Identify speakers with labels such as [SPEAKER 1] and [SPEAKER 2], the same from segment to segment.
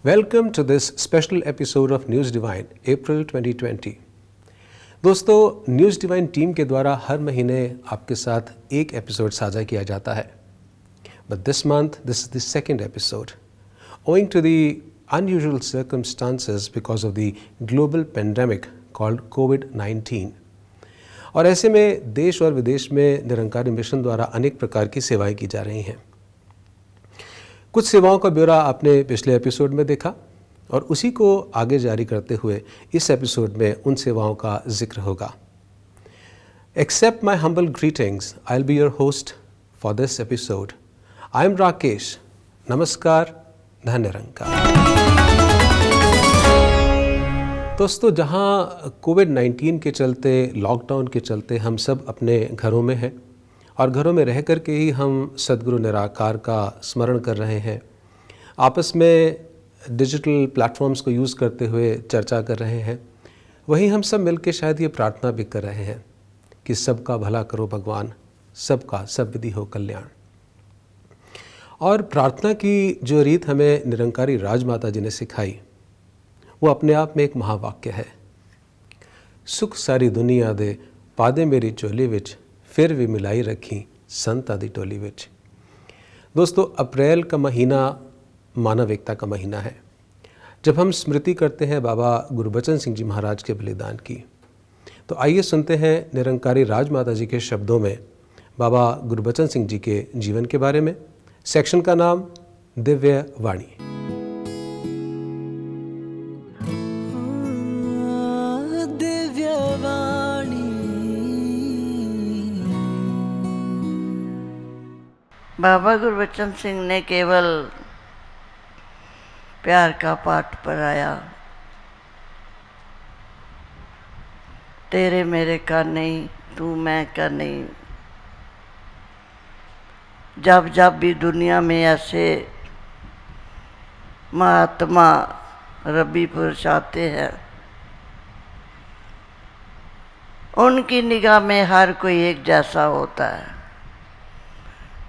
[SPEAKER 1] Welcome to this special episode of News Divine, April 2020. दोस्तों, news divine team के द्वारा हर महीने आपके साथ एक एपिसोड साझा किया जाता है. But this month, this is the second episode. Owing to the unusual circumstances because of the global pandemic called COVID-19. और ऐसे में देश और विदेश में निरंकारी मिशन द्वारा अनेक प्रकार की सेवाएं की जा रही हैं. कुछ सेवाओं का ब्यौरा आपने पिछले एपिसोड में देखा और उसी को आगे जारी करते हुए इस एपिसोड में उन सेवाओं का जिक्र होगा. Accept my humble greetings. I'll be your host for this episode. I'm Rakesh. नमस्कार, धन्य निरंकार. दोस्तों, जहां कोविड-19 के चलते, लॉकडाउन के चलते हम सब अपने घरों में हैं और घरों में रह कर के ही हम सद्गुरु निराकार का स्मरण कर रहे हैं, आपस में डिजिटल प्लेटफॉर्म्स को यूज़ करते हुए चर्चा कर रहे हैं, वहीं हम सब मिलकर शायद ये प्रार्थना भी कर रहे हैं कि सबका भला करो भगवान, सबका सब विधि हो कल्याण. और प्रार्थना की जो रीत हमें निरंकारी राजमाता जी ने सिखाई, वो अपने आप में एक महावाक्य है. सुख सारी दुनिया दे पादे मेरी चोली विच, फिर भी मिलाई रखी संत आदि टोली विच. दोस्तों, अप्रैल का महीना मानव एकता का महीना है. जब हम स्मृति करते हैं बाबा गुरबचन सिंह जी महाराज के बलिदान की, तो आइए सुनते हैं निरंकारी राजमाता जी के शब्दों में बाबा गुरबचन सिंह जी के जीवन के बारे में. सेक्शन का नाम दिव्य वाणी.
[SPEAKER 2] बाबा गुरबचन सिंह ने केवल प्यार का पाठ पढ़ाया. तेरे मेरे का नहीं, तू मैं का नहीं. जब जब भी दुनिया में ऐसे महात्मा रबी पुरुष आते हैं, उनकी निगाह में हर कोई एक जैसा होता है.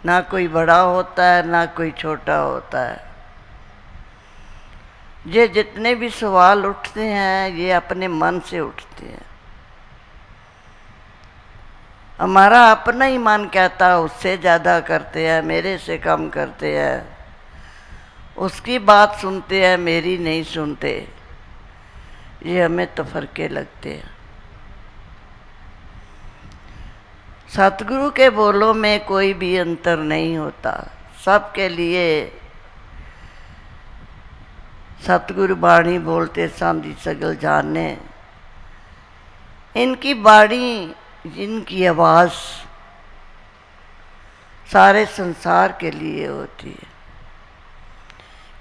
[SPEAKER 2] ना कोई बड़ा होता है, ना कोई छोटा होता है. ये जितने भी सवाल उठते हैं, ये अपने मन से उठते हैं. हमारा अपना ही मन कहता है उससे ज़्यादा करते हैं, मेरे से कम करते हैं, उसकी बात सुनते हैं, मेरी नहीं सुनते. ये हमें तफरके लगते हैं. सतगुरु के बोलों में कोई भी अंतर नहीं होता. सबके लिए सतगुरु बाणी बोलते सांधी सगल जाने. इनकी बाणी, इनकी आवाज़ सारे संसार के लिए होती है.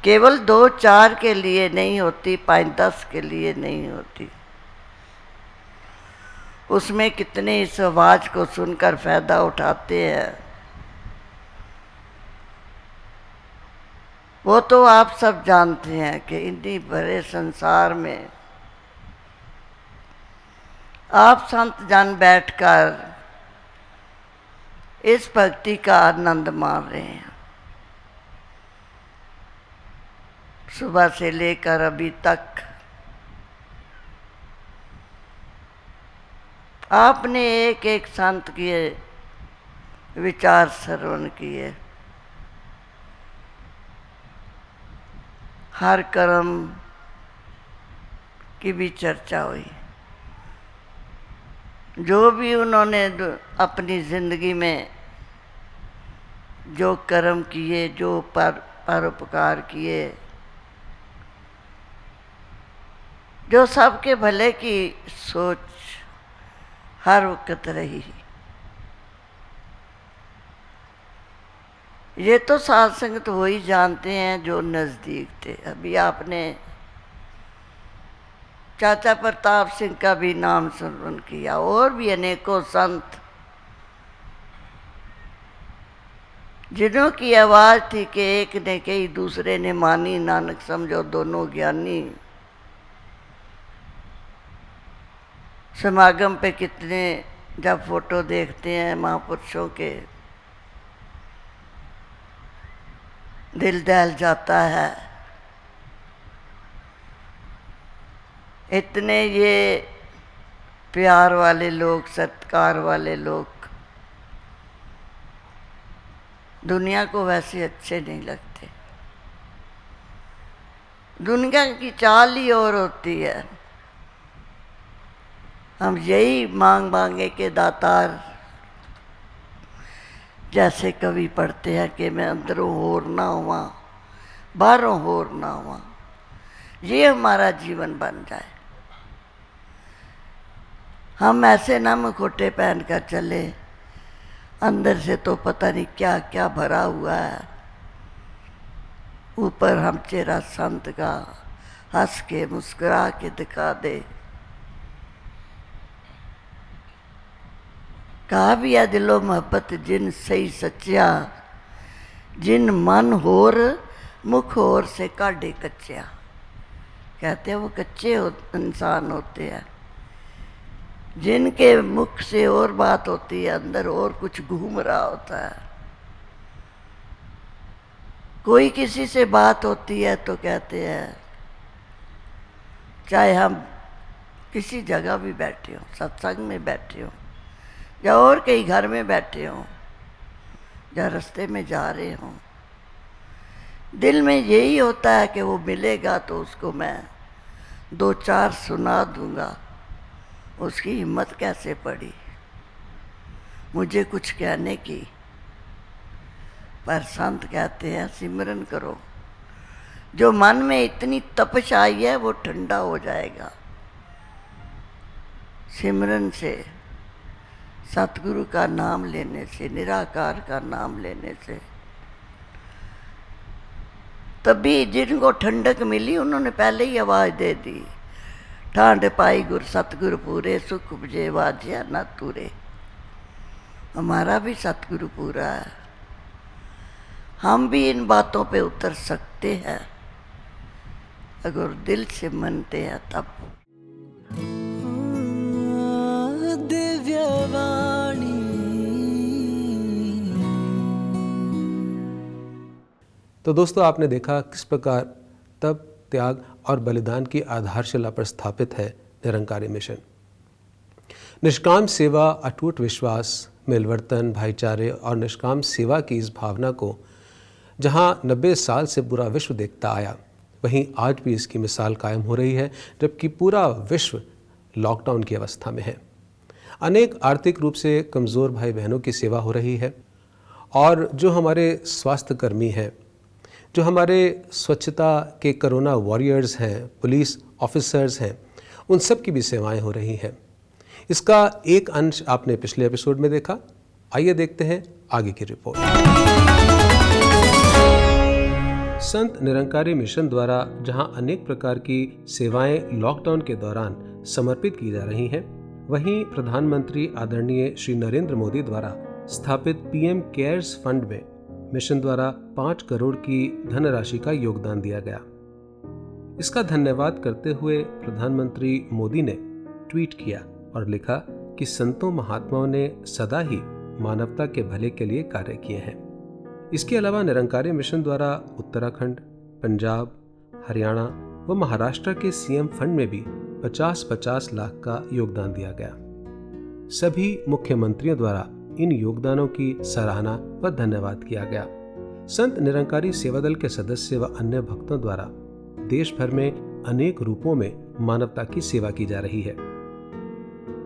[SPEAKER 2] केवल 2-4 के लिए नहीं होती, 5-10 के लिए नहीं होती. उसमें कितने इस आवाज़ को सुनकर फ़ायदा उठाते हैं, वो तो आप सब जानते हैं कि इतनी बड़े संसार में आप संत जन बैठकर इस भक्ति का आनंद मार रहे हैं. सुबह से लेकर अभी तक आपने एक एक संत के विचार श्रवण किए. हर कर्म की भी चर्चा हुई. जो भी उन्होंने अपनी ज़िंदगी में जो कर्म किए, जो परोपकार किए, जो सबके भले की सोच हर वक्त रही. ये तो साध संगत वही जानते हैं जो नज़दीक थे. अभी आपने चाचा प्रताप सिंह का भी नाम स्मरण किया, और भी अनेकों संत जिन्हों की आवाज़ थी कि एक ने कही दूसरे ने मानी, नानक समझो दोनों ज्ञानी. समागम पे कितने जब फोटो देखते हैं महापुरुषों के, दिल दहल जाता है. इतने ये प्यार वाले लोग, सत्कार वाले लोग दुनिया को वैसे अच्छे नहीं लगते। दुनिया की चाल ही और होती है। हम यही मांग मांगे कि दातार, जैसे कवि पढ़ते हैं कि मैं अंदरों होर ना हुआ, बाहरों होर ना हुआ, ये हमारा जीवन बन जाए। हम ऐसे ना मुखोटे पहन कर चले, अंदर से तो पता नहीं क्या क्या भरा हुआ है, ऊपर हम चेहरा संत का हंस के मुस्कुरा के दिखा दे। कहा भी है दिलो मोहब्बत जिन सही सच्चिया, जिन मन होर मुख होर से काढ़े कच्चिया। कहते हैं वो कच्चे इंसान होते हैं, जिनके मुख से और बात होती है, अंदर और कुछ घूम रहा होता है। कोई किसी से बात होती है तो कहते हैं, चाहे हम किसी जगह भी बैठे हों, सत्संग में बैठे हों या और कहीं घर में बैठे हों या रास्ते में जा रहे हों, दिल में यही होता है कि वो मिलेगा तो उसको मैं दो चार सुना दूंगा। उसकी हिम्मत कैसे पड़ी मुझे कुछ कहने की। पर संत कहते हैं सिमरन करो, जो मन में इतनी तपश आई है वो ठंडा हो जाएगा। सिमरन से, सतगुरु का नाम लेने से, निराकार का नाम लेने से, तभी जिनको ठंडक मिली उन्होंने पहले ही आवाज़ दे दी, ठांड पाई गुर सतगुरु पूरे, सुख उपजे वाजिया न तूरे। हमारा भी सतगुरु पूरा है, हम भी इन बातों पे उतर सकते हैं अगर दिल से मानते हैं तब। दिव्यवाणी।
[SPEAKER 1] तो दोस्तों, आपने देखा किस प्रकार तप, त्याग और बलिदान की आधारशिला पर स्थापित है निरंकारी मिशन। निष्काम सेवा, अटूट विश्वास, मिलवर्तन, भाईचारे और निष्काम सेवा की इस भावना को जहां 90 साल से पूरा विश्व देखता आया, वहीं आज भी इसकी मिसाल कायम हो रही है, जबकि पूरा विश्व लॉकडाउन की अवस्था में है। अनेक आर्थिक रूप से कमज़ोर भाई बहनों की सेवा हो रही है, और जो हमारे स्वास्थ्य कर्मी हैं, जो हमारे स्वच्छता के कोरोना वॉरियर्स हैं, पुलिस ऑफिसर्स हैं, उन सब की भी सेवाएं हो रही हैं। इसका एक अंश आपने पिछले एपिसोड में देखा। आइए देखते हैं आगे की रिपोर्ट। संत निरंकारी मिशन द्वारा जहां अनेक प्रकार की सेवाएं लॉकडाउन के दौरान समर्पित की जा रही हैं, वहीं प्रधानमंत्री आदरणीय श्री नरेंद्र मोदी द्वारा स्थापित पीएम केयर्स फंड में मिशन द्वारा 5 करोड़ की धनराशि का योगदान दिया गया। इसका धन्यवाद करते हुए प्रधानमंत्री मोदी ने ट्वीट किया और लिखा कि संतों महात्माओं ने सदा ही मानवता के भले के लिए कार्य किए हैं। इसके अलावा निरंकारी मिशन द्वारा उत्तराखंड, पंजाब, हरियाणा व महाराष्ट्र के सीएम फंड में भी 50-50 लाख का योगदान दिया गया। सभी मुख्यमंत्रियों द्वारा इन योगदानों की सराहना व धन्यवाद किया गया। संत निरंकारी सेवा दल के सदस्य व अन्य भक्तों द्वारा देश भर में अनेक रूपों में मानवता की सेवा की जा रही है।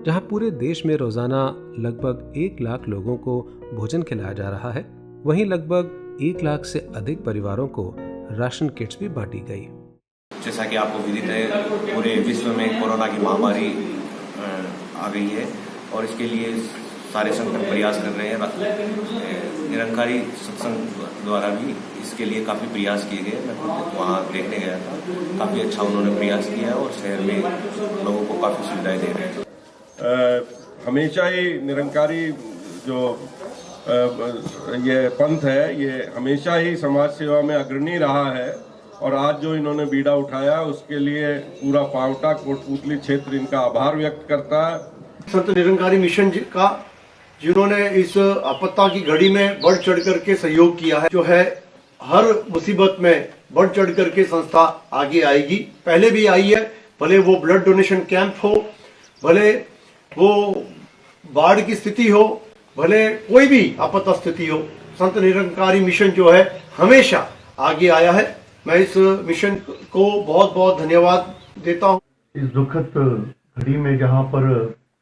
[SPEAKER 1] जहां पूरे देश में रोजाना लगभग 1 लाख लोगों को भोजन खिलाया जा रहा है, वहीं लगभग 1 लाख से अधिक परिवारों को राशन किट्स भी बांटी गई।
[SPEAKER 3] जैसा कि आपको विदित है, पूरे विश्व में कोरोना की महामारी आ गई है और इसके लिए सारे संगठन प्रयास कर रहे हैं। निरंकारी सत्संग द्वारा भी इसके लिए काफ़ी प्रयास किए गए। मैं खुद वहाँ देखने गया था, काफ़ी अच्छा उन्होंने प्रयास किया और शहर में लोगों को काफ़ी सुविधाएं दे रहे हैं।
[SPEAKER 4] हमेशा ही निरंकारी जो ये पंथ है, ये हमेशा ही समाज सेवा में अग्रणी रहा है और आज जो इन्होंने बीड़ा उठाया उसके लिए पूरा पावटा कोटपुतली क्षेत्र इनका आभार व्यक्त करता है।
[SPEAKER 5] संत निरंकारी मिशन का जिन्होंने इस आपत्ता की घड़ी में बढ़ चढ़ करके सहयोग किया है, जो है हर मुसीबत में बढ़ चढ़ करके संस्था आगे आएगी। पहले भी आई है, भले वो ब्लड डोनेशन कैंप हो, भले वो बाढ़ की स्थिति हो, भले कोई भी आपदा स्थिति हो, संत निरंकारी मिशन जो है हमेशा आगे आया है। मैं इस मिशन को बहुत बहुत धन्यवाद देता हूँ। इस दुखद घड़ी में जहाँ पर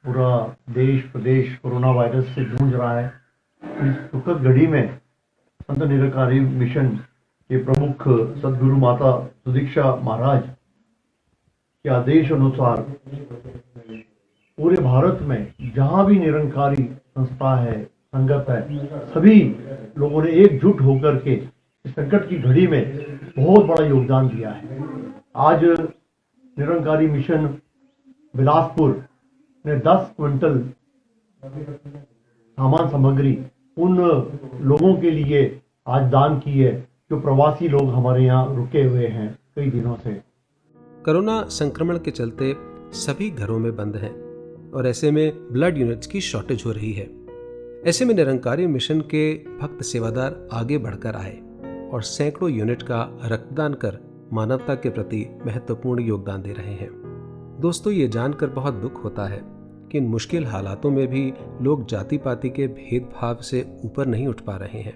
[SPEAKER 5] पूरा देश प्रदेश कोरोना वायरस से जूझ रहा है, इस दुखद घड़ी में संत निरंकारी मिशन के प्रमुख सदगुरु माता सुदीक्षा महाराज के आदेश अनुसार पूरे भारत में जहाँ भी निरंकारी संस्था है, संगत है, सभी लोगों ने एकजुट होकर के इस संकट की घड़ी में बहुत बड़ा योगदान दिया है। आज निरंकारी मिशन बिलासपुर ने 10 क्विंटल सामान सामग्री उन लोगों के लिए आज दान की है जो प्रवासी लोग हमारे यहाँ रुके हुए हैं कई दिनों से।
[SPEAKER 1] कोरोना संक्रमण के चलते सभी घरों में बंद हैं और ऐसे में ब्लड यूनिट्स की शॉर्टेज हो रही है। ऐसे में निरंकारी मिशन के भक्त सेवादार आगे बढ़कर आए और सैकड़ों यूनिट का रक्तदान कर मानवता के प्रति महत्वपूर्ण योगदान दे रहे हैं। दोस्तों, ये जानकर बहुत दुख होता है कि इन मुश्किल हालातों में भी लोग जाति पाति के भेदभाव से ऊपर नहीं उठ पा रहे हैं।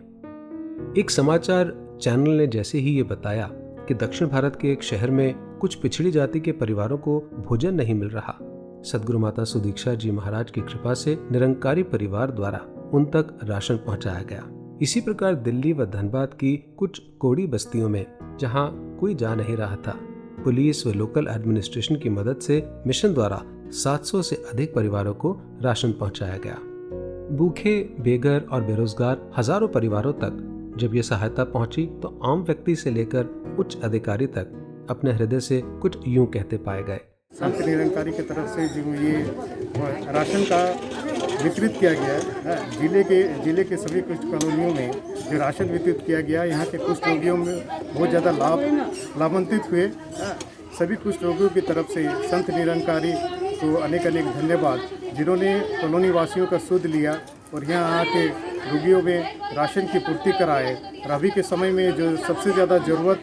[SPEAKER 1] एक समाचार चैनल ने जैसे ही ये बताया कि दक्षिण भारत के एक शहर में कुछ पिछड़ी जाति के परिवारों को भोजन नहीं मिल रहा, सदगुरु माता सुदीक्षा जी महाराज की कृपा से निरंकारी परिवार द्वारा उन तक राशन पहुंचाया गया। इसी प्रकार दिल्ली व धनबाद की कुछ कोड़ी बस्तियों में जहां कोई जा नहीं रहा था, पुलिस व लोकल एडमिनिस्ट्रेशन की मदद से मिशन द्वारा 700 से अधिक परिवारों को राशन पहुंचाया गया। भूखे, बेघर और बेरोजगार हजारों परिवारों तक जब ये सहायता पहुंची तो आम व्यक्ति से लेकर उच्च अधिकारी तक अपने हृदय से कुछ यूं कहते पाए गए।
[SPEAKER 6] संत निरंकारी की तरफ से जो ये राशन का वितरित किया गया है, जिले के सभी कुछ कॉलोनियों में जो राशन वितरित किया गया, यहाँ के कुछ रोगियों में बहुत ज़्यादा लाभान्वित हुए। सभी कुछ रोगियों की तरफ से संत निरंकारी को अनेक अनेक धन्यवाद, जिन्होंने कॉलोनी वासियों का सुध लिया और यहाँ आके रोगियों में राशन की पूर्ति कराए। और अभी के समय में जो सबसे ज़्यादा ज़रूरत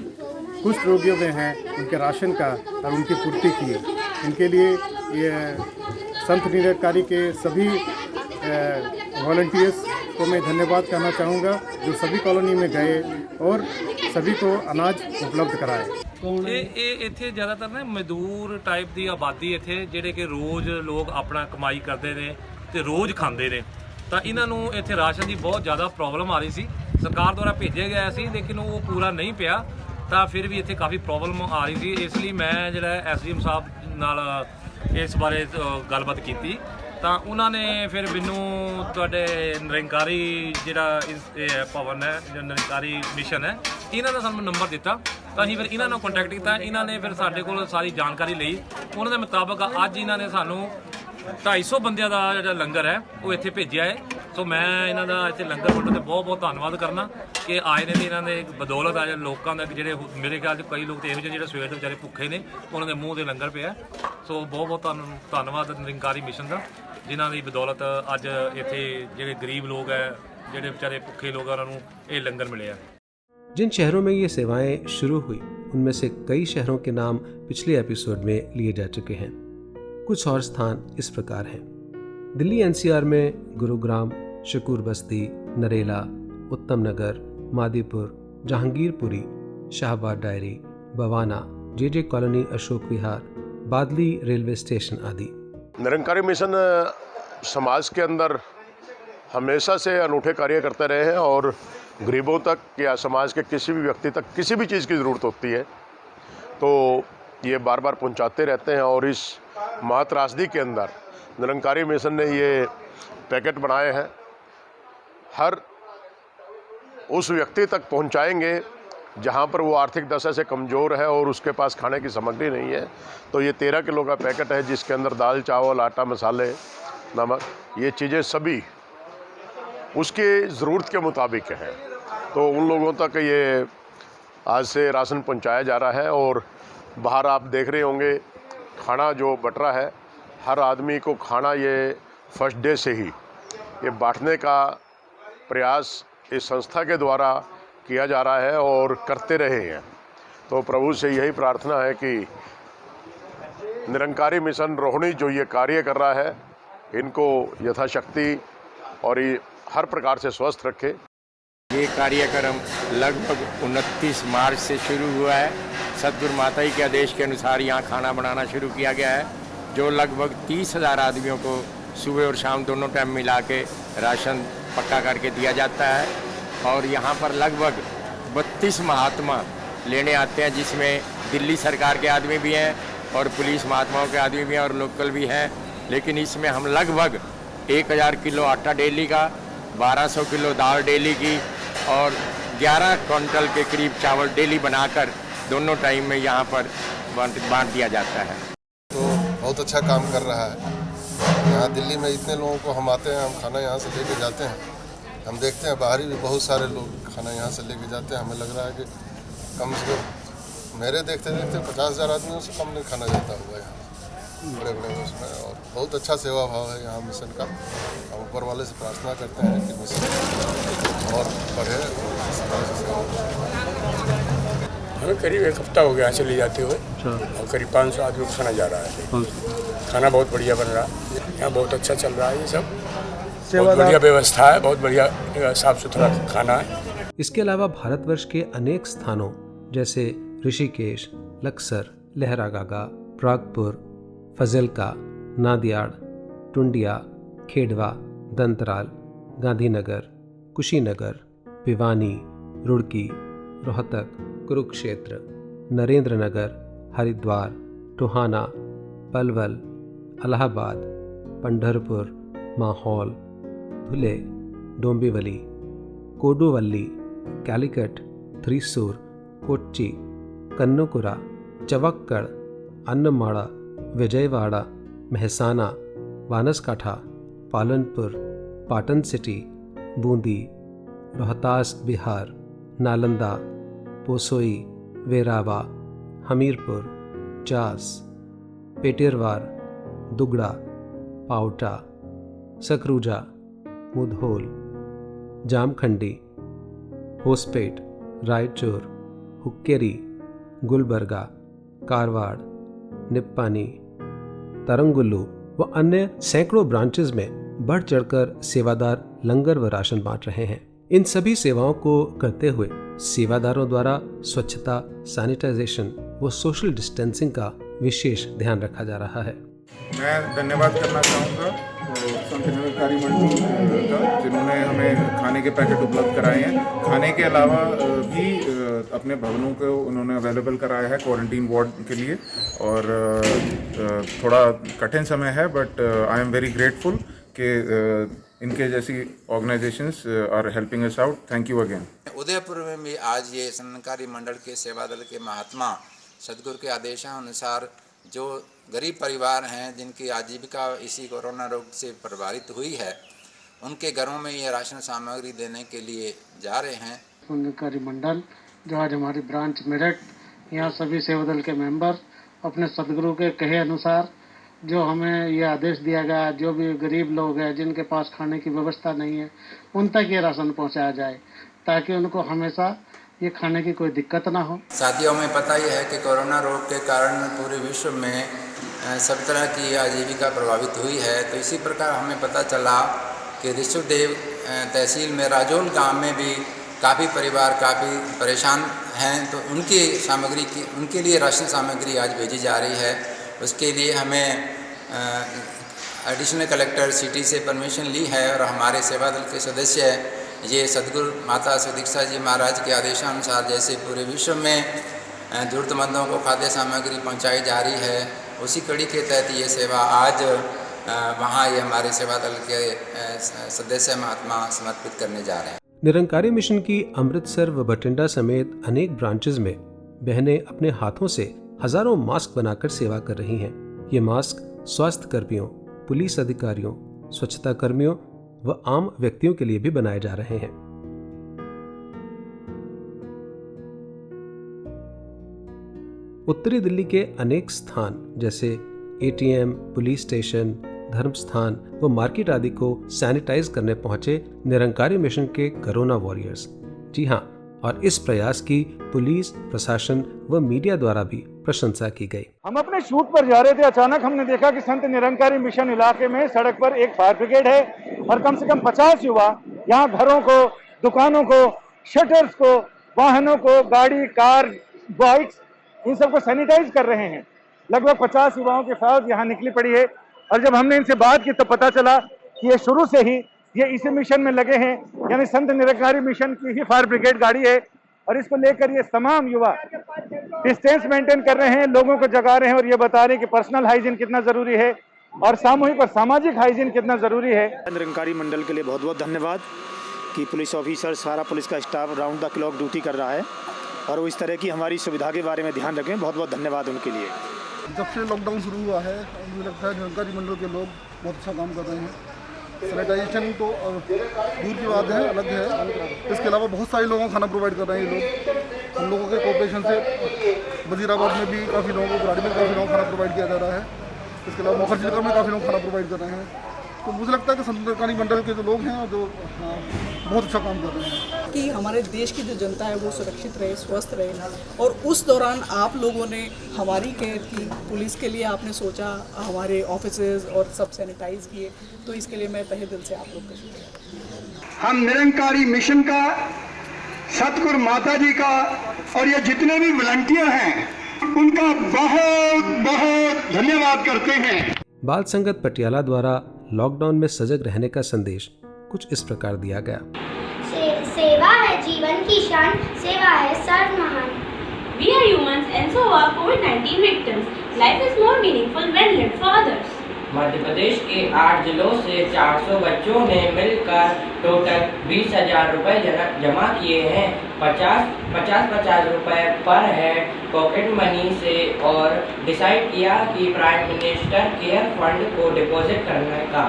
[SPEAKER 6] कुछ रोगियों में है, उनके राशन का और उनकी पूर्ति की। इनके लिए ये संत निरंकारी के सभी वॉलंटियर्स को मैं धन्यवाद कहना चाहूँगा, जो सभी कॉलोनी में गए और सभी को अनाज उपलब्ध कराए।
[SPEAKER 7] ਇਹ ਇੱਥੇ ਜ਼ਿਆਦਾਤਰ ਨਾ ਮਜ਼ਦੂਰ ਟਾਈਪ ਦੀ ਆਬਾਦੀ ਇੱਥੇ, ਜਿਹੜੇ ਕਿ ਰੋਜ਼ ਲੋਕ ਆਪਣਾ ਕਮਾਈ ਕਰਦੇ ਨੇ ਤੇ ਰੋਜ਼ ਖਾਂਦੇ ਨੇ, ਤਾਂ ਇਹਨਾਂ ਨੂੰ ਇੱਥੇ ਰਾਸ਼ਨ ਦੀ ਬਹੁਤ ਜ਼ਿਆਦਾ ਪ੍ਰੋਬਲਮ ਆ ਰਹੀ ਸੀ। ਸਰਕਾਰ ਦੁਆਰਾ ਭੇਜਿਆ ਗਿਆ ਸੀ, ਲੇਕਿਨ ਉਹ ਪੂਰਾ ਨਹੀਂ ਪਿਆ, ਤਾਂ ਫਿਰ ਵੀ ਇੱਥੇ ਕਾਫੀ ਪ੍ਰੋਬਲਮ ਆ ਰਹੀ ਸੀ। ਇਸ ਲਈ ਮੈਂ ਜਿਹੜਾ ਐਸਡੀਐਮ ਸਾਹਿਬ ਨਾਲ ਇਸ ਬਾਰੇ ਗੱਲਬਾਤ ਕੀਤੀ, ਤਾਂ ਉਹਨਾਂ ਨੇ ਫਿਰ ਮੈਨੂੰ ਤੁਹਾਡੇ ਨਿਰੰਕਾਰੀ ਜਿਹੜਾ ਭਵਨ ਹੈ, ਜੋ ਨਿਰੰਕਾਰੀ ਮਿਸ਼ਨ ਹੈ, ਇਹਨਾਂ ਦਾ ਸਾਨੂੰ ਨੰਬਰ ਦਿੱਤਾ। ਤਾਂ ਅਸੀਂ ਫਿਰ ਇਹਨਾਂ ਨਾਲ ਕੰਟੈਕਟ ਕੀਤਾ। ਇਹਨਾਂ ਨੇ ਫਿਰ ਸਾਡੇ ਕੋਲ ਸਾਰੀ ਜਾਣਕਾਰੀ ਲਈ। ਉਹਨਾਂ ਦੇ ਮੁਤਾਬਕ ਅੱਜ ਇਹਨਾਂ ਨੇ ਸਾਨੂੰ 250 ਬੰਦਿਆਂ ਦਾ ਜਿਹੜਾ ਲੰਗਰ ਹੈ ਉਹ ਇੱਥੇ ਭੇਜਿਆ ਹੈ। ਸੋ ਮੈਂ ਇਹਨਾਂ ਦਾ ਇੱਥੇ ਲੰਗਰ ਵੰਡਣ 'ਤੇ ਬਹੁਤ ਬਹੁਤ ਧੰਨਵਾਦ ਕਰਨਾ ਕਿ ਆਏ ਨੇ, ਇਹਨਾਂ ਦੇ ਬਦੌਲਤ ਆ ਲੋਕਾਂ ਦਾ, ਜਿਹੜੇ ਮੇਰੇ ਖਿਆਲ 'ਚ ਕਈ ਲੋਕ ਤਾਂ ਇਹੋ ਜਿਹੇ ਜਿਹੜੇ ਸਵੇਰ ਦੇ ਵਿਚਾਰੇ ਭੁੱਖੇ ਨੇ, ਉਹਨਾਂ ਦੇ ਮੂੰਹ 'ਤੇ ਲੰਗਰ ਪਿਆ। ਸੋ ਬਹੁਤ ਬਹੁਤ ਧੰਨਵਾਦ ਨਿਰੰਕਾਰੀ ਮਿਸ਼ਨ ਦਾ, ਜਿਨ੍ਹਾਂ ਦੀ ਬਦੌਲਤ ਅੱਜ ਇੱਥੇ ਜਿਹੜੇ ਗਰੀਬ ਲੋਕ ਹੈ, ਜਿਹੜੇ ਵਿਚਾਰੇ ਭੁੱਖੇ ਲੋਕ, ਉਹਨਾਂ ਨੂੰ ਇਹ ਲੰਗਰ ਮਿਲਿਆ।
[SPEAKER 1] जिन शहरों में ये सेवाएं शुरू हुई, उनमें से कई शहरों के नाम पिछले एपिसोड में लिए जा चुके हैं। कुछ और स्थान इस प्रकार हैं। दिल्ली एनसीआर में Gurugram, Shakoor Basti, Narela, Uttam Nagar, Madipur, Jahangirpuri, Shahbad Dairy, Bawana, JJ Colony, Ashok Vihar, Badli railway station आदि।
[SPEAKER 8] निरंकारी मिशन समाज के अंदर हमेशा से अनूठे कार्य करते रहे हैं और गरीबों तक या समाज के किसी भी व्यक्ति तक किसी भी चीज़ की ज़रूरत होती है तो ये बार बार पहुंचाते रहते हैं। और इस महात्रासदी के अंदर निरंकारी मिशन ने ये पैकेट बनाए हैं, हर उस व्यक्ति तक पहुंचाएंगे जहां पर वो आर्थिक दशा से कमज़ोर है और उसके पास खाने की सामग्री नहीं है। तो ये 13 किलो का पैकेट है, जिसके अंदर दाल, चावल, आटा, मसाले, नमक, ये चीज़ें सभी उसके ज़रूरत के मुताबिक है। तो उन लोगों तक ये आज से राशन पहुंचाया जा रहा है। और बाहर आप देख रहे होंगे खाना जो बट रहा है, हर आदमी को खाना ये फर्स्ट डे से ही ये बांटने का प्रयास इस संस्था के द्वारा किया जा रहा है और करते रहे हैं। तो प्रभु से यही प्रार्थना है कि निरंकारी मिशन रोहिणी जो ये कार्य कर रहा है, इनको यथाशक्ति और ये हर प्रकार से स्वस्थ रखे।
[SPEAKER 9] ये कार्यक्रम लगभग 29 मार्च से शुरू हुआ है। सदगुरु माता जी के आदेश के अनुसार यहाँ खाना बनाना शुरू किया गया है, जो लगभग 30,000 आदमियों को सुबह और शाम दोनों टाइम मिला के राशन पक्का करके दिया जाता है। और यहाँ पर लगभग 32 महात्मा लेने आते हैं, जिसमें दिल्ली सरकार के आदमी भी हैं और पुलिस महात्माओं के आदमी भी हैं और लोकल भी हैं। लेकिन इसमें हम लगभग 1000 किलो आटा डेली का, 1200 किलो दाल डेली की और 11 क्विंटल के करीब चावल डेली बनाकर दोनों टाइम में यहाँ पर बांट दिया जाता है।
[SPEAKER 10] तो बहुत अच्छा काम कर रहा है। यहाँ दिल्ली में इतने लोगों को हम आते हैं, हम खाना यहाँ से लेके जाते हैं। हम देखते हैं बाहरी भी बहुत सारे लोग खाना यहाँ से लेके जाते हैं। हमें लग रहा है कि कम से कम मेरे देखते देखते 50,000 आदमियों से कम नहीं खाना जाता हुआ यहाँ बड़े बड़े उसमें। और बहुत अच्छा सेवा भाव है यहाँ मिशन का। हम ऊपर वाले से प्रार्थना करते हैं कि मिशन और बढ़े
[SPEAKER 11] हमें करीब 1 हफ्ता हो गया यहाँ से ले जाते हुए और करीब 500 आदमी को खाना जा रहा है। खाना बहुत बढ़िया बन रहा है, यहाँ बहुत अच्छा चल रहा है। ये सब बहुत बढ़िया व्यवस्था है, बहुत बढ़िया साफ सुथरा खाना है।
[SPEAKER 1] इसके अलावा भारतवर्ष के अनेक स्थानों जैसे ऋषिकेश, लक्सर, लहरागागा, प्रागपुर, फजिल्का, नादियाड, टुंडिया, खेडवा, दंतराल, गांधीनगर, कुशीनगर, भिवानी, रुड़की, रोहतक, कुरुक्षेत्र, नरेंद्रनगर, हरिद्वार, टोहाना, पलवल, इलाहाबाद, पंढरपुर, माहौल, धुले, डोंबिवली, कोडुवल्ली, कैलिकट, थ्रीसूर, कोच्चि, कन्नकुरा, चवक्कड़, अन्नमाड़ा, विजयवाड़ा, मेहसाना, बानसकाठा, पालनपुर, पाटन सिटी, बूंदी, रोहतास बिहार, नालंदा, पोसोई, वेरावा, हमीरपुर, चास, पेटेरवार, दुगड़ा, पावटा, सकरूजा, मुधोल, जामखंडी, होसपेट, रायचूर, हुक्केरी, गुलबर्गा, कारवाड़, निप्पानी, तरंगुल्लू व अन्य सैकड़ों ब्रांचेस में बढ़ चढ़कर सेवादार लंगर व राशन बांट रहे हैं। इन सभी सेवाओं को करते हुए सेवादारों द्वारा स्वच्छता, सैनिटाइजेशन व सोशल डिस्टेंसिंग का विशेष ध्यान रखा जा रहा है।
[SPEAKER 12] मैं धन्यवाद करना चाहूँगा संत निरंकारी मंडल का, जिन्होंने हमें खाने के पैकेट उपलब्ध कराए हैं। खाने के अलावा भी अपने भवनों को उन्होंने अवेलेबल कराया है क्वारंटीन वार्ड के लिए। और थोड़ा कठिन समय है, but I am very grateful कि इनके जैसी organisations are helping us out. Thank you again.
[SPEAKER 13] Udaipur में भी आज ये निरंकारी मंडल के सेवा दल के महात्मा सदगुरु के आदेशानुसार जो गरीब परिवार हैं, जिनकी आजीविका इसी कोरोना रोग से प्रभावित हुई है, उनके घरों में ये राशन सामग्री देने के लिए जा रहे हैं।
[SPEAKER 14] निरंकारी मंडल जो आज हमारी ब्रांच मेरठ, यहाँ सभी सेवा दल के मेंबर अपने सदगुरु के कहे अनुसार जो हमें ये आदेश दिया गया, जो भी गरीब लोग हैं जिनके पास खाने की व्यवस्था नहीं है, उन तक ये राशन पहुँचाया जाए ताकि उनको हमेशा ये खाने की कोई दिक्कत ना हो।
[SPEAKER 13] साथियों, में पता ही है कि कोरोना रोग के कारण पूरे विश्व में सब तरह की आजीविका प्रभावित हुई है। तो इसी प्रकार हमें पता चला कि ऋषभदेव तहसील में राजोल गांव में भी काफ़ी परिवार काफ़ी परेशान हैं, तो उनके लिए राशन सामग्री आज भेजी जा रही है। उसके लिए हमें एडिशनल कलेक्टर सिटी से परमिशन ली है और हमारे सेवा दल के सदस्य ये सदगुरु माता सुदीक्षा जी महाराज के आदेशानुसार जैसे पूरे विश्व में ज़रूरतमंदों को खाद्य सामग्री पहुंचाई जा रही है, उसी कड़ी के तहत ये सेवा आज वहाँ ये हमारे सेवा दल के सदस्य महात्मा समर्पित करने जा रहे हैं।
[SPEAKER 1] निरंकारी मिशन की अमृतसर व बठिंडा समेत अनेक ब्रांचेस में बहनें अपने हाथों से हजारों मास्क बनाकर सेवा कर रही हैं। ये मास्क स्वास्थ्य कर्मियों, पुलिस अधिकारियों, स्वच्छता कर्मियों व आम व्यक्तियों के लिए भी बनाए जा रहे हैं। उत्तरी दिल्ली के अनेक स्थान जैसे एटीएम, पुलिस स्टेशन, धर्म स्थान व मार्केट आदि को सैनिटाइज करने पहुंचे निरंकारी मिशन के कोरोना वॉरियर्स। जी हाँ, और इस प्रयास की पुलिस, प्रशासन व मीडिया द्वारा भी प्रशंसा की गई।
[SPEAKER 15] हम अपने शूट पर जा रहे थे, अचानक हमने देखा कि संत निरंकारी मिशन इलाके में सड़क पर एक फायर ब्रिगेड है और कम से कम 50 युवा यहाँ घरों को, दुकानों को, शटर्स को, वाहनों को, गाड़ी, कार, बाइक्स, इन सबको सैनिटाइज कर रहे हैं। लगभग 50 युवाओं की फौज यहाँ निकली पड़ी है और जब हमने इनसे बात की तो पता चला कि ये शुरू से ही ये इसी मिशन में लगे हैं, यानी संत निरंकारी मिशन की ही फायर ब्रिगेड गाड़ी है और इसको लेकर ये तमाम युवा डिस्टेंस मेंटेन कर रहे हैं, लोगों को जगा रहे हैं और ये बता रहे हैं कि पर्सनल हाइजीन कितना जरूरी है और सामूहिक और सामाजिक हाइजीन कितना जरूरी है।
[SPEAKER 16] निरंकारी मंडल के लिए बहुत बहुत धन्यवाद कि पुलिस ऑफिसर, सारा पुलिस का staff round the clock duty कर रहा है और वो इस तरह की हमारी सुविधा के बारे में ध्यान रखें। बहुत बहुत धन्यवाद उनके लिए।
[SPEAKER 17] जब से लॉकडाउन शुरू हुआ है मुझे लगता है निरंकारी मंडल के लोग बहुत अच्छा काम कर रहे हैं। सैनिटाइजेशन तो दूर की बात है, अलग है। इसके अलावा बहुत सारे लोगों को खाना प्रोवाइड कर रहे हैं ये लोग। हम लोगों के कोऑपरेशन से वजीराबाद में भी काफ़ी लोगों को, गाड़ी में काफ़ी लोगों को खाना प्रोवाइड किया जा रहा है। इसके अलावा मुखर्जी में काफ़ी लोग खाना प्रोवाइड कर रहे हैं। तो मुझे लगता है कि संत निरंकारी मंडल के जो लोग हैं जो बहुत अच्छा काम कर रहे हैं
[SPEAKER 18] कि हमारे देश की जो जनता है वो सुरक्षित रहे, स्वस्थ रहे। और उस दौरान आप लोगों ने हमारी केयर की, पुलिस के लिए आपने सोचा, हमारे ऑफिसेज और सब सैनिटाइज किए, तो इसके लिए मैं तहे दिल से आप लोग का शुक्रिया।
[SPEAKER 19] हम निरंकारी मिशन का, सतगुरु माता जी का और ये जितने भी वॉलंटियर हैं उनका बहुत बहुत धन्यवाद करते हैं।
[SPEAKER 1] बाल संगत पटियाला द्वारा लॉकडाउन में सजग रहने का संदेश कुछ इस प्रकार दिया गया।
[SPEAKER 20] सेवा है जीवन की शान, सेवा है सर्व महान। We are humans and so are COVID-19 victims. Life is more meaningful when lived for others.
[SPEAKER 21] Madhya Pradesh के 8 जिलों से 400 बच्चों ने मिलकर टोटल 20,000 रुपए जमा किए हैं। 50 रुपए पर हेड पॉकेट मनी से और डिसाइड किया कि प्राइम मिनिस्टर केयर फंड को डिपॉजिट करने का।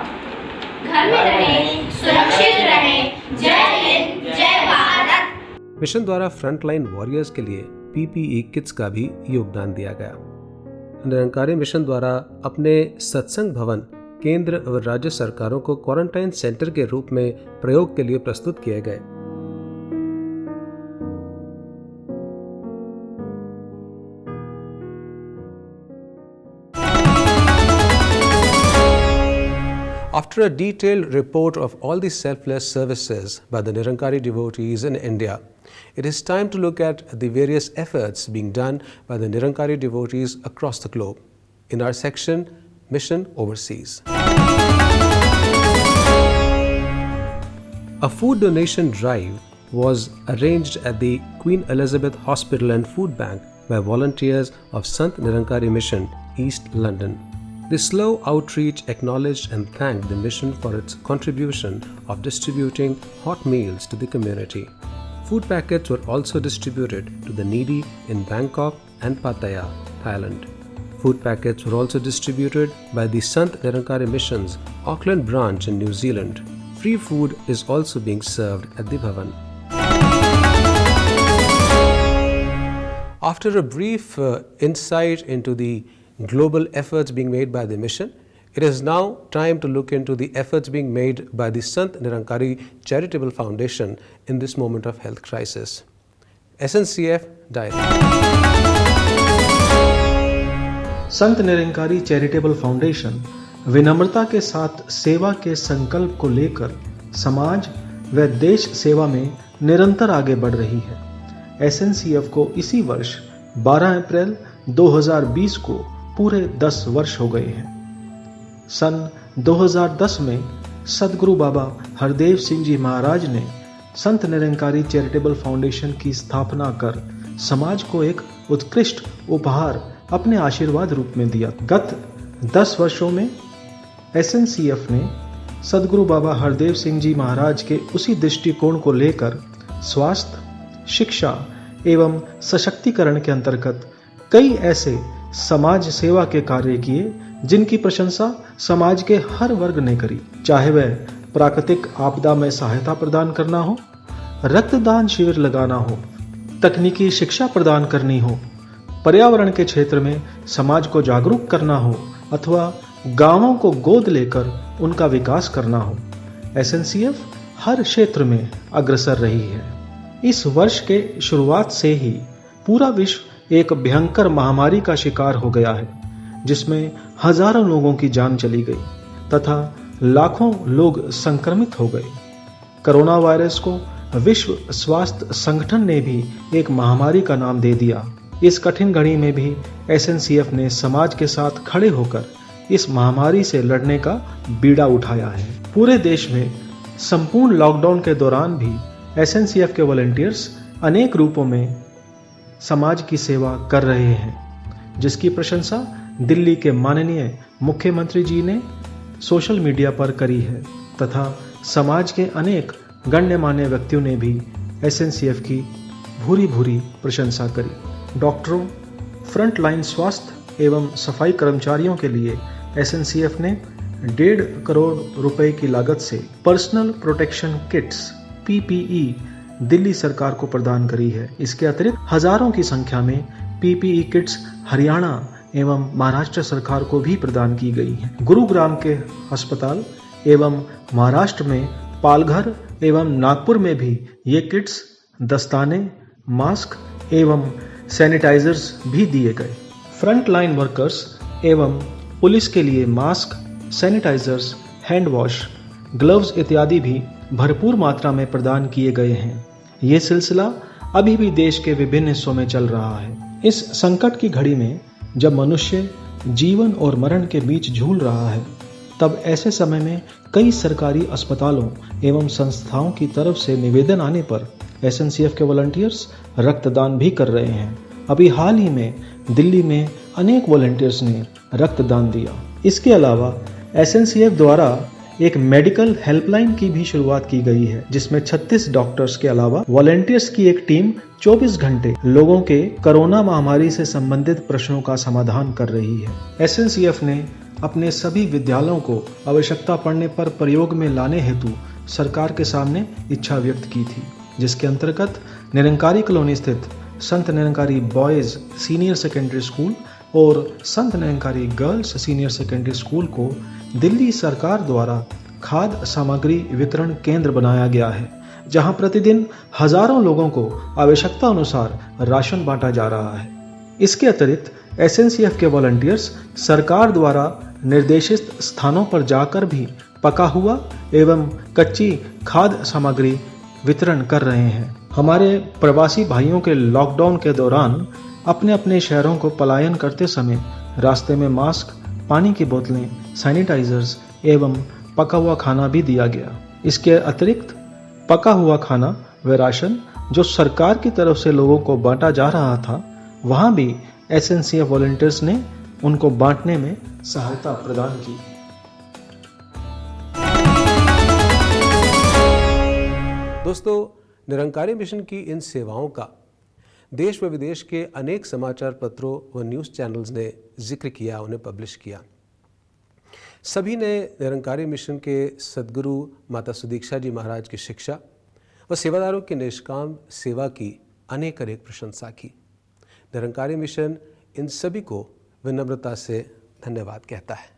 [SPEAKER 20] घर में रहें, सुरक्षित रहें। जय हिंद, जय भारत।
[SPEAKER 1] मिशन द्वारा फ्रंटलाइन वॉरियर्स के लिए PPE किट्स का भी योगदान दिया गया। निरंकारी मिशन द्वारा अपने सत्संग भवन केंद्र और राज्य सरकारों को क्वारंटाइन सेंटर के रूप में प्रयोग के लिए प्रस्तुत किए गए। After a detailed report of all the selfless services by the Nirankari devotees in India, it is time to look at the various efforts being done by the Nirankari devotees across the globe in our section Mission Overseas. A food donation drive was arranged at the Queen Elizabeth Hospital and Food Bank by volunteers of Sant Nirankari Mission, East London. The slow outreach acknowledged and thanked the mission for its contribution of distributing hot meals to the community. Food packets were also distributed to the needy in Bangkok and Pattaya, Thailand. Food packets were also distributed by the Sant Nirankari Mission's Auckland branch in New Zealand. Free food is also being served at the Bhavan. After a brief insight into the global efforts being made by the mission, it is now time to look into the efforts being made by the Sant Nirankari Charitable Foundation in this moment of health crisis. SNCF Diary.
[SPEAKER 22] Sant Nirankari charitable foundation विनम्रता के साथ सेवा के संकल्प को लेकर समाज व देश सेवा में निरंतर आगे बढ़ रही है। SNCF को इसी वर्ष 12 अप्रैल 2020 को पूरे 10 वर्ष हो गए हैं। सन 2010 में सदगुरु बाबा हरदेव सिंह जी महाराज ने संत निरंकारी चैरिटेबल फाउंडेशन की स्थापना कर समाज को एक उत्कृष्ट उपहार अपने आशीर्वाद रूप में दिया। गत 10 वर्षों में SNCF ने सदगुरु बाबा हरदेव सिंह जी महाराज के उसी दृष्टिकोण को लेकर स्वास्थ्य, शिक्षा एवं सशक्तिकरण के अंतर्गत कई ऐसे समाज सेवा के कार्य किए जिनकी प्रशंसा समाज के हर वर्ग ने करी, चाहे वह प्राकृतिक आपदा में सहायता प्रदान करना हो, रक्तदान शिविर लगाना हो, तकनीकी शिक्षा प्रदान करनी हो, पर्यावरण के क्षेत्र में समाज को जागरूक करना हो अथवा गांवों को गोद लेकर उनका विकास करना हो। SNCF हर क्षेत्र में अग्रसर रही है। इस वर्ष के शुरुआत से ही पूरा विश्व एक भयंकर महामारी का शिकार हो गया है, जिसमें हजारों लोगों की जान चली गई तथा लाखों लोग संक्रमित हो गए। कोरोना वायरस को विश्व स्वास्थ्य संगठन ने भी एक महामारी का नाम दे दिया। इस कठिन घड़ी में भी एसएनसीएफ ने समाज के साथ खड़े होकर इस महामारी से लड़ने का बीड़ा उठाया है। पूरे देश में संपूर्ण लॉकडाउन के दौरान भी एसएनसीएफ के वॉलंटियर्स अनेक रूपों में समाज की सेवा कर रहे हैं, जिसकी प्रशंसा दिल्ली के माननीय मुख्यमंत्री जी ने सोशल मीडिया पर करी है तथा समाज के अनेक गण्यमान्य व्यक्तियों ने भी एसएनसीएफ की भूरी भूरी प्रशंसा करी। डॉक्टरों, फ्रंट लाइन स्वास्थ्य एवं सफाई कर्मचारियों के लिए एसएनसीएफ ने 1.5 करोड़ रुपए की लागत से personal protection kits PPE Delhi सरकार को प्रदान करी है। इसके अतिरिक्त हजारों की संख्या में पीपीई किट्स हरियाणा एवं महाराष्ट्र सरकार को भी प्रदान की गई हैं। गुरुग्राम के अस्पताल एवं महाराष्ट्र में पालघर एवं नागपुर में भी ये किट्स, दस्ताने, मास्क एवं सैनिटाइजर्स भी दिए गए। फ्रंट लाइन वर्कर्स एवं पुलिस के लिए mask, sanitisers, hand wash, gloves इत्यादि भी भरपूर मात्रा में प्रदान किए गए हैं। ये सिलसिला अभी भी देश के विभिन्न हिस्सों में चल रहा है। इस संकट की घड़ी में जब मनुष्य जीवन और मरण के बीच झूल रहा है, तब ऐसे समय में कई सरकारी अस्पतालों एवं संस्थाओं की तरफ से निवेदन आने पर एसएनसीएफ के वॉलंटियर्स रक्तदान भी कर रहे हैं। अभी हाल ही में दिल्ली में अनेक वॉलंटियर्स ने रक्तदान दिया। इसके अलावा एसएनसीएफ द्वारा एक मेडिकल हेल्पलाइन की भी शुरुआत की गई है, जिसमें 36 डॉक्टर्स के अलावा वॉलंटियर्स की एक टीम 24 घंटे लोगों के कोरोना महामारी से संबंधित प्रश्नों का समाधान कर रही है। एसएनसीएफ ने अपने सभी विद्यालयों को आवश्यकता पड़ने पर प्रयोग में लाने हेतु सरकार के सामने इच्छा व्यक्त की थी, जिसके अंतर्गत निरंकारी कॉलोनी स्थित Sant Nirankari boys senior secondary school और Sant Nirankari girls senior secondary school को दिल्ली सरकार द्वारा खाद्य सामग्री वितरण केंद्र बनाया गया है, जहां प्रतिदिन हजारों लोगों को आवश्यकता अनुसार राशन बांटा जा रहा है। इसके अतिरिक्त एसएनसीएफ के वॉलंटियर्स सरकार द्वारा निर्देशित स्थानों पर जाकर भी पका हुआ एवं कच्ची खाद्य सामग्री वितरण कर रहे हैं। हमारे प्रवासी भाइयों के लॉकडाउन के दौरान अपने अपने शहरों को पलायन करते समय रास्ते में मास्क, पानी की बोतलें, सैनिटाइजर्स एवं पका हुआ खाना भी दिया गया। इसके अतिरिक्त पका हुआ खाना व राशन जो सरकार की तरफ से लोगों को बांटा जा रहा था, वहां भी एसएनसीएफ वॉलंटियर्स ने उनको बांटने में सहायता प्रदान की।
[SPEAKER 1] दोस्तों, निरंकारी मिशन की इन सेवाओं का देश व विदेश के अनेक समाचार पत्रों व न्यूज़ चैनल्स ने जिक्र किया, उन्हें पब्लिश किया। सभी ने निरंकारी मिशन के सद्गुरु माता सुदीक्षा जी महाराज की शिक्षा व सेवादारों की निष्काम सेवा की अनेक प्रशंसा की। निरंकारी मिशन इन सभी को विनम्रता से धन्यवाद कहता है।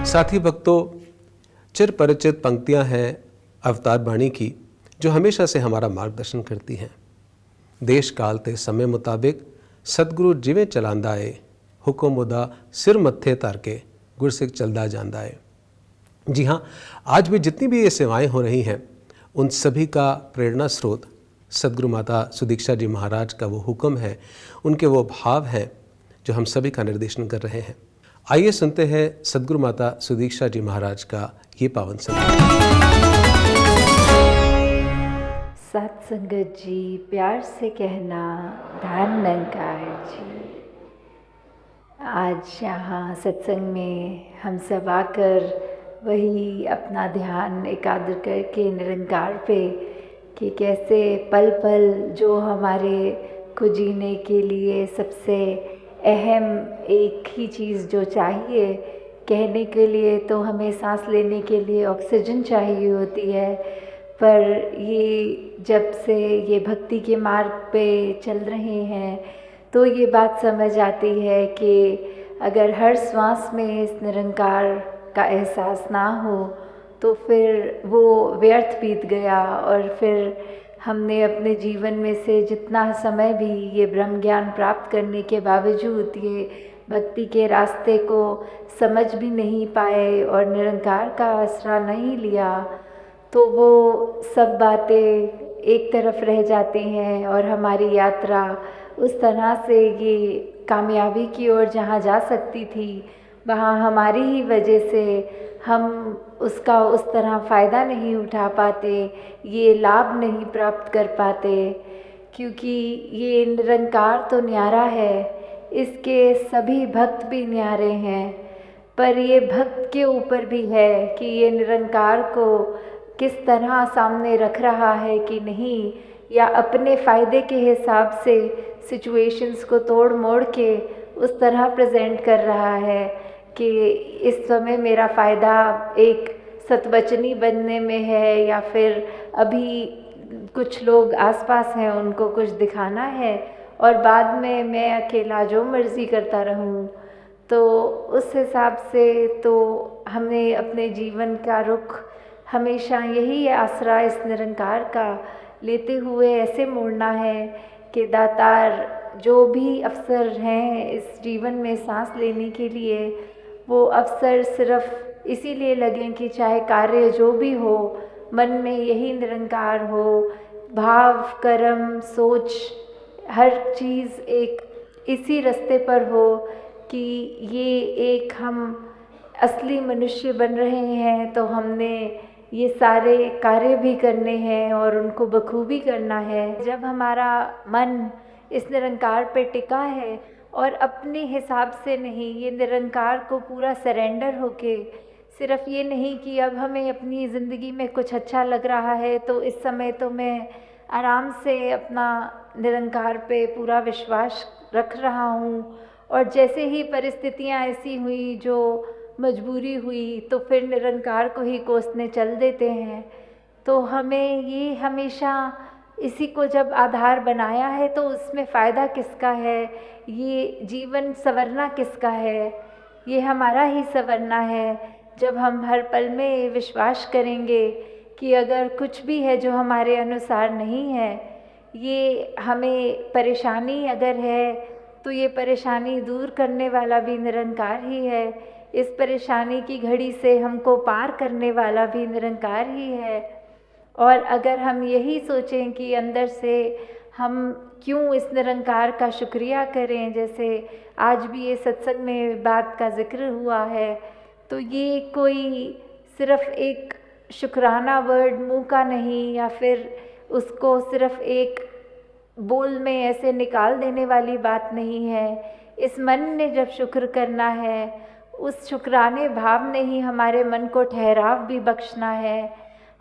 [SPEAKER 1] साथी भक्तों, चिर परिचित पंक्तियां हैं अवतार बाणी की, जो हमेशा से हमारा मार्गदर्शन करती हैं। देश काल ते समय मुताबिक सतगुरु जिवें चलांदा है, हुक्म उदा सिर मत्थे धर के गुरसिख चलदा जांदा है। जी हाँ, आज भी जितनी भी ये सेवाएं हो रही हैं, उन सभी का प्रेरणा स्रोत सद्गुरु माता सुदीक्षा जी महाराज का वो हुक्म है, उनके वो भाव हैं जो हम सभी का निर्देशन कर रहे हैं। आइए सुनते हैं सद्गुरु माता सुदीक्षा जी महाराज का ये पावन संदेश।
[SPEAKER 2] सत्संगत जी, प्यार से कहना धन निरंकार जी। आज यहाँ सत्संग में हम सब आकर वही अपना ध्यान एकाग्र करके निरंकार पे कि कैसे पल पल जो हमारे को जीने के लिए सबसे अहम एक ही चीज़ जो चाहिए, कहने के लिए तो हमें सांस लेने के लिए ऑक्सीजन चाहिए होती है, पर ये जब से ये भक्ति के मार्ग पे चल रहे हैं तो ये बात समझ आती है कि अगर हर श्वास में इस निरंकार का एहसास ना हो तो फिर वो व्यर्थ बीत गया। और फिर हमने अपने जीवन में से जितना समय भी ये ब्रह्म ज्ञान प्राप्त करने के बावजूद ये भक्ति के रास्ते को समझ भी नहीं पाए और निरंकार का आसरा नहीं लिया, तो वो सब बातें एक तरफ रह जाती हैं और हमारी यात्रा उस तरह से ये कामयाबी की ओर जहाँ जा सकती थी, वहाँ हमारी ही वजह से हम उसका उस तरह फ़ायदा नहीं उठा पाते, ये लाभ नहीं प्राप्त कर पाते। क्योंकि ये निरंकार तो न्यारा है, इसके सभी भक्त भी न्यारे हैं, पर ये भक्त के ऊपर भी है कि ये निरंकार को किस तरह सामने रख रहा है कि नहीं, या अपने फ़ायदे के हिसाब से सिचुएशंस को तोड़ मोड़ के उस तरह प्रेजेंट कर रहा है कि इस समय मेरा फ़ायदा एक सतवचनी बनने में है, या फिर अभी कुछ लोग आसपास हैं उनको कुछ दिखाना है और बाद में मैं अकेला जो मर्ज़ी करता रहूं। तो उस हिसाब से तो हमें अपने जीवन का रुख हमेशा यही आसरा इस निरंकार का लेते हुए ऐसे मोड़ना है कि दातार जो भी अवसर हैं इस जीवन में सांस लेने के लिए, वो अवसर सिर्फ इसीलिए लगें कि चाहे कार्य जो भी हो, मन में यही निरंकार हो, भाव कर्म सोच हर चीज़ एक इसी रास्ते पर हो कि ये एक हम असली मनुष्य बन रहे हैं, तो हमने ये सारे कार्य भी करने हैं और उनको बखूबी करना है। जब हमारा मन इस निरंकार पे टिका है और अपने हिसाब से नहीं, ये निरंकार को पूरा सरेंडर होके, सिर्फ ये नहीं कि अब हमें अपनी ज़िंदगी में कुछ अच्छा लग रहा है तो इस समय तो मैं आराम से अपना निरंकार पे पूरा विश्वास रख रहा हूँ, और जैसे ही परिस्थितियाँ ऐसी हुई जो मजबूरी हुई तो फिर निरंकार को ही कोसने चल देते हैं। तो हमें ये हमेशा इसी को जब आधार बनाया है तो उसमें फ़ायदा किसका है, ये जीवन संवरना किसका है, ये हमारा ही संवरना है। जब हम हर पल में विश्वास करेंगे कि अगर कुछ भी है जो हमारे अनुसार नहीं है, ये हमें परेशानी अगर है तो ये परेशानी दूर करने वाला भी निरंकार ही है, इस परेशानी की घड़ी से हमको पार करने वाला भी निरंकार ही है। और अगर हम यही सोचें कि अंदर से हम क्यों इस निरंकार का शुक्रिया करें, जैसे आज भी ये सत्संग में बात का जिक्र हुआ है, तो ये कोई सिर्फ़ एक शुक्राना वर्ड मुंह का नहीं, या फिर उसको सिर्फ़ एक बोल में ऐसे निकाल देने वाली बात नहीं है। इस मन ने जब शुक्र करना है, उस शुक्राने भाव ने ही हमारे मन को ठहराव भी बख्शना है।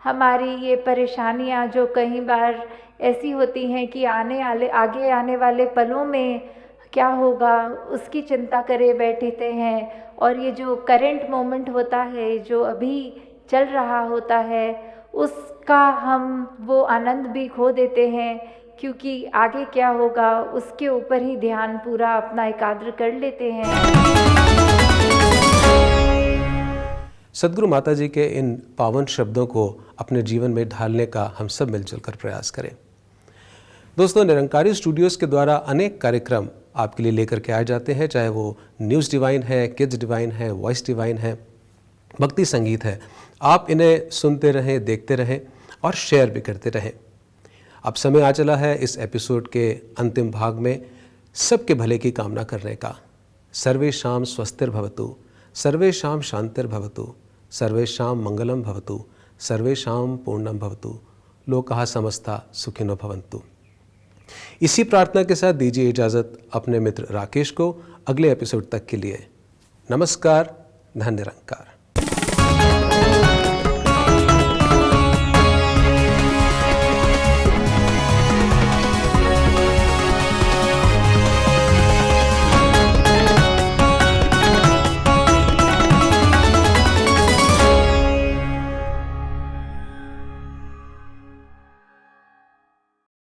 [SPEAKER 2] हमारी ये परेशानियाँ जो कई बार ऐसी होती हैं कि आगे आने वाले पलों में क्या होगा उसकी चिंता करे बैठते हैं, और ये जो करंट मोमेंट होता है, जो अभी चल रहा होता है, उसका हम वो आनंद भी खो देते हैं, क्योंकि आगे क्या होगा उसके ऊपर ही ध्यान पूरा अपना एकाग्र कर लेते हैं।
[SPEAKER 1] सद्गुरु माता जी के इन पावन शब्दों को अपने जीवन में ढालने का हम सब मिलजुल कर प्रयास करें। दोस्तों, निरंकारी स्टूडियोज़ के द्वारा अनेक कार्यक्रम आपके लिए लेकर के आए जाते हैं, चाहे वो न्यूज़ डिवाइन है, किड्स डिवाइन है, वॉइस डिवाइन है, भक्ति संगीत है। आप इन्हें सुनते रहें, देखते रहें और शेयर भी करते रहें। अब समय आ चला है इस एपिसोड के अंतिम भाग में सबके भले की कामना करने का। सर्वेषां स्वस्तिर्भवतु, सर्वेषां शांतिर्भवतु, सर्वेषां मंगलम भवतु, सर्वेषां पूर्णम भवतु, लोकाः समस्ता सुखिनो भवन्तु। इसी प्रार्थना के साथ दीजिए इजाज़त अपने मित्र राकेश को अगले एपिसोड तक के लिए। नमस्कार, धन्य निरंकार।